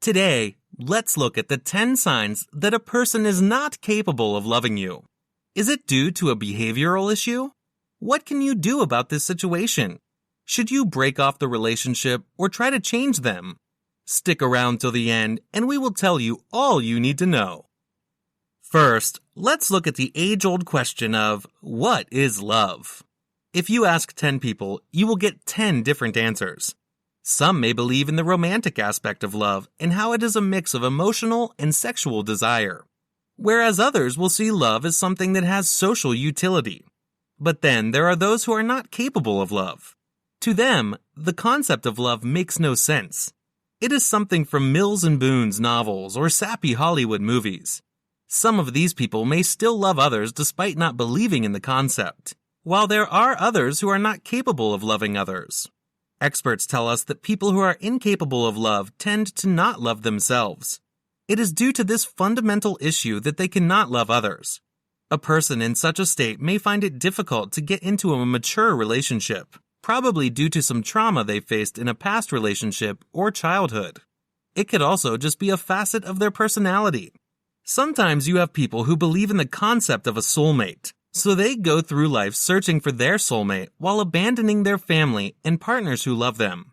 Today, let's look at the 10 signs that a person is not capable of loving you. Is it due to a behavioral issue? What can you do about this situation? Should you break off the relationship or try to change them? Stick around till the end and we will tell you all you need to know. First, let's look at the age-old question of, what is love? If you ask 10 people, you will get 10 different answers. Some may believe in the romantic aspect of love and how it is a mix of emotional and sexual desire, whereas others will see love as something that has social utility. But then there are those who are not capable of love. To them, the concept of love makes no sense. It is something from Mills and Boon's novels or sappy Hollywood movies. Some of these people may still love others despite not believing in the concept, while there are others who are not capable of loving others. Experts tell us that people who are incapable of love tend to not love themselves. It is due to this fundamental issue that they cannot love others. A person in such a state may find it difficult to get into a mature relationship, probably due to some trauma they faced in a past relationship or childhood. It could also just be a facet of their personality. Sometimes you have people who believe in the concept of a soulmate, so they go through life searching for their soulmate while abandoning their family and partners who love them.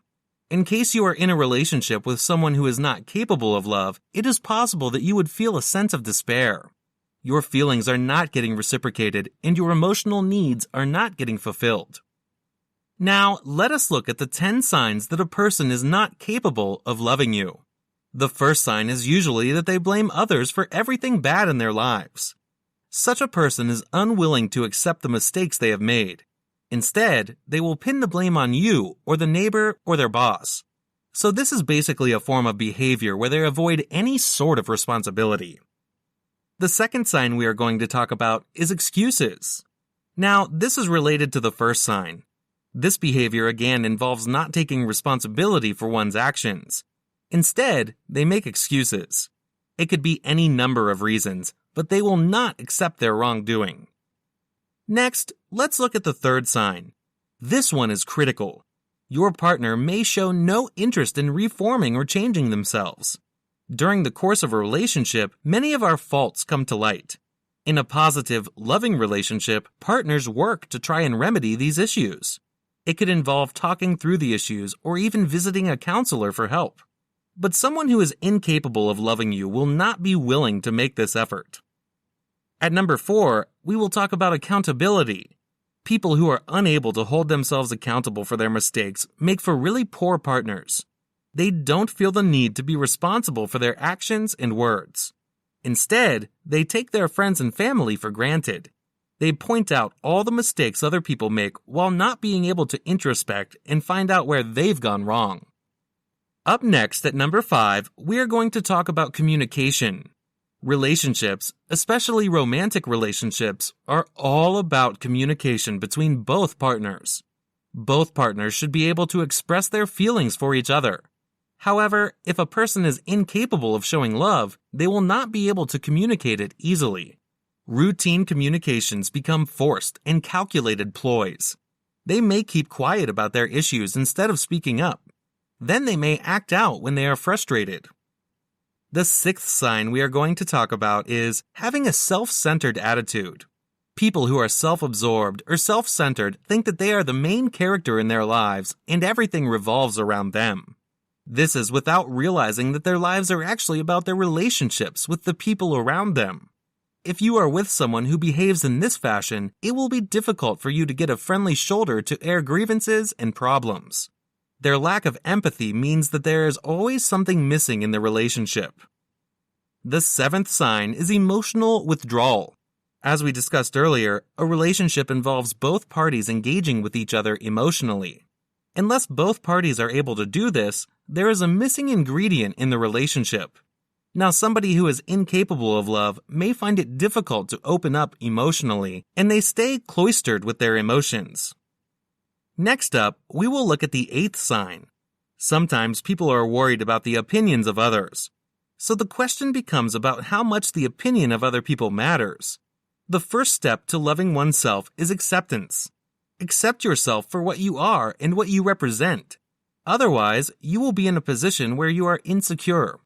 In case you are in a relationship with someone who is not capable of love, it is possible that you would feel a sense of despair. Your feelings are not getting reciprocated and your emotional needs are not getting fulfilled. Now, let us look at the 10 signs that a person is not capable of loving you. The first sign is usually that they blame others for everything bad in their lives. Such a person is unwilling to accept the mistakes they have made. Instead, they will pin the blame on you or the neighbor or their boss. So this is basically a form of behavior where they avoid any sort of responsibility. The second sign we are going to talk about is excuses. Now, this is related to the first sign. This behavior again involves not taking responsibility for one's actions. Instead, they make excuses. It could be any number of reasons, but they will not accept their wrongdoing. Next, let's look at the third sign. This one is critical. Your partner may show no interest in reforming or changing themselves. During the course of a relationship, many of our faults come to light. In a positive, loving relationship, partners work to try and remedy these issues. It could involve talking through the issues or even visiting a counselor for help. But someone who is incapable of loving you will not be willing to make this effort. At number 4, we will talk about accountability. People who are unable to hold themselves accountable for their mistakes make for really poor partners. They don't feel the need to be responsible for their actions and words. Instead, they take their friends and family for granted. They point out all the mistakes other people make while not being able to introspect and find out where they've gone wrong. Up next at number 5, we are going to talk about communication. Relationships, especially romantic relationships, are all about communication between both partners. Both partners should be able to express their feelings for each other. However, if a person is incapable of showing love, they will not be able to communicate it easily. Routine communications become forced and calculated ploys. They may keep quiet about their issues instead of speaking up. Then they may act out when they are frustrated. The 6th sign we are going to talk about is having a self-centered attitude. People who are self-absorbed or self-centered think that they are the main character in their lives and everything revolves around them. This is without realizing that their lives are actually about their relationships with the people around them. If you are with someone who behaves in this fashion, it will be difficult for you to get a friendly shoulder to air grievances and problems. Their lack of empathy means that there is always something missing in the relationship. The 7th sign is emotional withdrawal. As we discussed earlier, a relationship involves both parties engaging with each other emotionally. Unless both parties are able to do this, there is a missing ingredient in the relationship. Now, somebody who is incapable of love may find it difficult to open up emotionally, and they stay cloistered with their emotions. Next up, we will look at the 8th sign. Sometimes people are worried about the opinions of others. So the question becomes about how much the opinion of other people matters. The first step to loving oneself is acceptance. Accept yourself for what you are and what you represent. Otherwise, you will be in a position where you are insecure.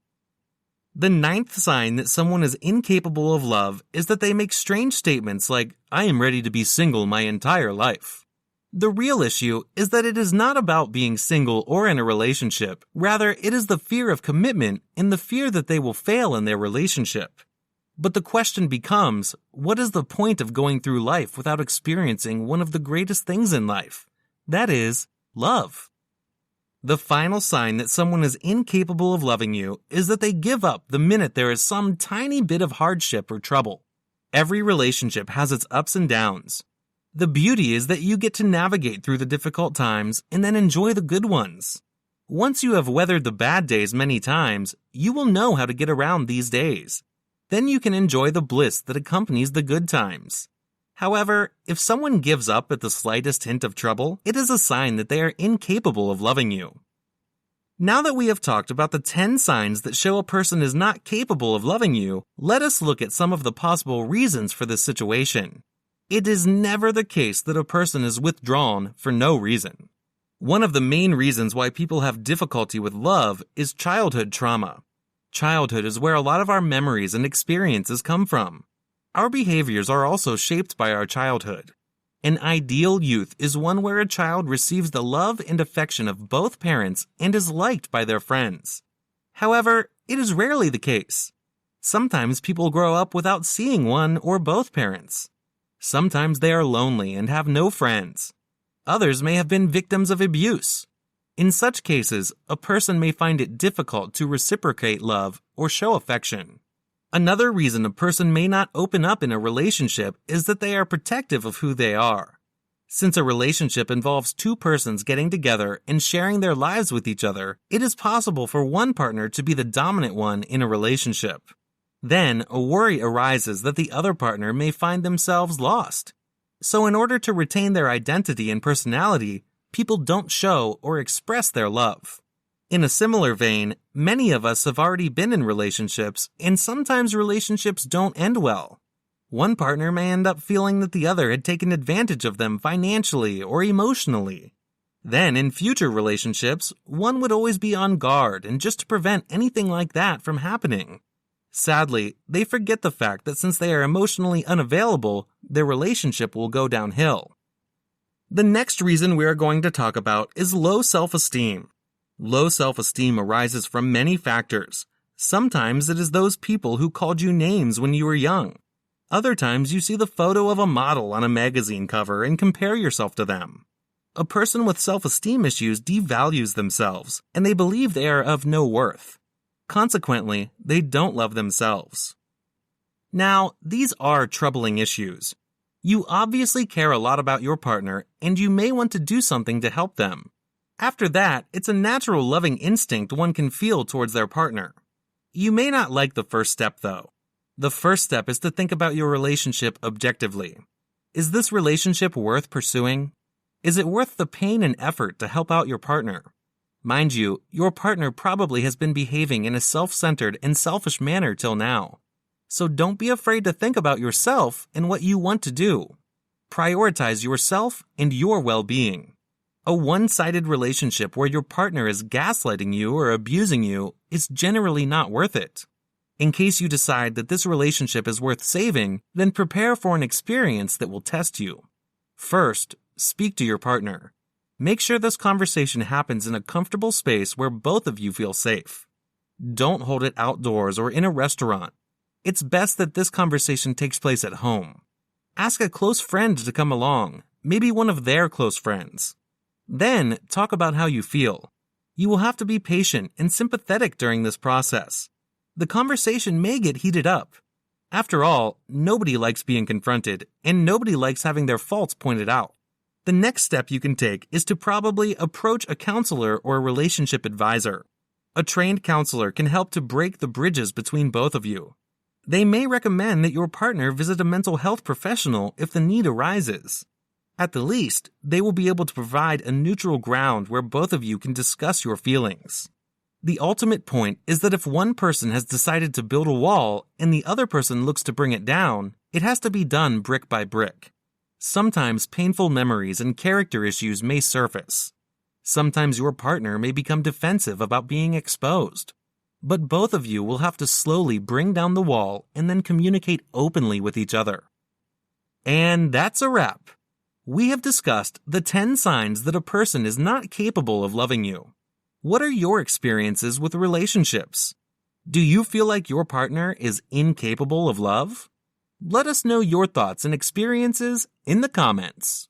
The ninth sign that someone is incapable of love is that they make strange statements like, "I am ready to be single my entire life." The real issue is that it is not about being single or in a relationship. Rather, it is the fear of commitment and the fear that they will fail in their relationship. But the question becomes, what is the point of going through life without experiencing one of the greatest things in life? That is, love. The final sign that someone is incapable of loving you is that they give up the minute there is some tiny bit of hardship or trouble. Every relationship has its ups and downs. The beauty is that you get to navigate through the difficult times and then enjoy the good ones. Once you have weathered the bad days many times, you will know how to get around these days. Then you can enjoy the bliss that accompanies the good times. However, if someone gives up at the slightest hint of trouble, it is a sign that they are incapable of loving you. Now that we have talked about the 10 signs that show a person is not capable of loving you, let us look at some of the possible reasons for this situation. It is never the case that a person is withdrawn for no reason. One of the main reasons why people have difficulty with love is childhood trauma. Childhood is where a lot of our memories and experiences come from. Our behaviors are also shaped by our childhood. An ideal youth is one where a child receives the love and affection of both parents and is liked by their friends. However, it is rarely the case. Sometimes people grow up without seeing one or both parents. Sometimes they are lonely and have no friends. Others may have been victims of abuse. In such cases, a person may find it difficult to reciprocate love or show affection. Another reason a person may not open up in a relationship is that they are protective of who they are. Since a relationship involves two persons getting together and sharing their lives with each other, it is possible for one partner to be the dominant one in a relationship. Then, a worry arises that the other partner may find themselves lost. So in order to retain their identity and personality, people don't show or express their love. In a similar vein, many of us have already been in relationships, and sometimes relationships don't end well. One partner may end up feeling that the other had taken advantage of them financially or emotionally. Then, in future relationships, one would always be on guard and just to prevent anything like that from happening. Sadly, they forget the fact that since they are emotionally unavailable, their relationship will go downhill. The next reason we are going to talk about is low self-esteem. Low self-esteem arises from many factors. Sometimes it is those people who called you names when you were young. Other times you see the photo of a model on a magazine cover and compare yourself to them. A person with self-esteem issues devalues themselves, and they believe they are of no worth. Consequently, they don't love themselves. Now, these are troubling issues. You obviously care a lot about your partner, and you may want to do something to help them. After that, it's a natural loving instinct one can feel towards their partner. You may not like the first step, though. The first step is to think about your relationship objectively. Is this relationship worth pursuing? Is it worth the pain and effort to help out your partner? Mind you, your partner probably has been behaving in a self-centered and selfish manner till now. So don't be afraid to think about yourself and what you want to do. Prioritize yourself and your well-being. A one-sided relationship where your partner is gaslighting you or abusing you is generally not worth it. In case you decide that this relationship is worth saving, then prepare for an experience that will test you. First, speak to your partner. Make sure this conversation happens in a comfortable space where both of you feel safe. Don't hold it outdoors or in a restaurant. It's best that this conversation takes place at home. Ask a close friend to come along, maybe one of their close friends. Then, talk about how you feel. You will have to be patient and sympathetic during this process. The conversation may get heated up. After all, nobody likes being confronted, and nobody likes having their faults pointed out. The next step you can take is to probably approach a counselor or a relationship advisor. A trained counselor can help to break the bridges between both of you. They may recommend that your partner visit a mental health professional if the need arises. At the least, they will be able to provide a neutral ground where both of you can discuss your feelings. The ultimate point is that if one person has decided to build a wall and the other person looks to bring it down, it has to be done brick by brick. Sometimes painful memories and character issues may surface. Sometimes your partner may become defensive about being exposed. but both of you will have to slowly bring down the wall and then communicate openly with each other. And that's a wrap. We have discussed the 10 signs that a person is not capable of loving you. What are your experiences with relationships? Do you feel like your partner is incapable of love? Let us know your thoughts and experiences in the comments.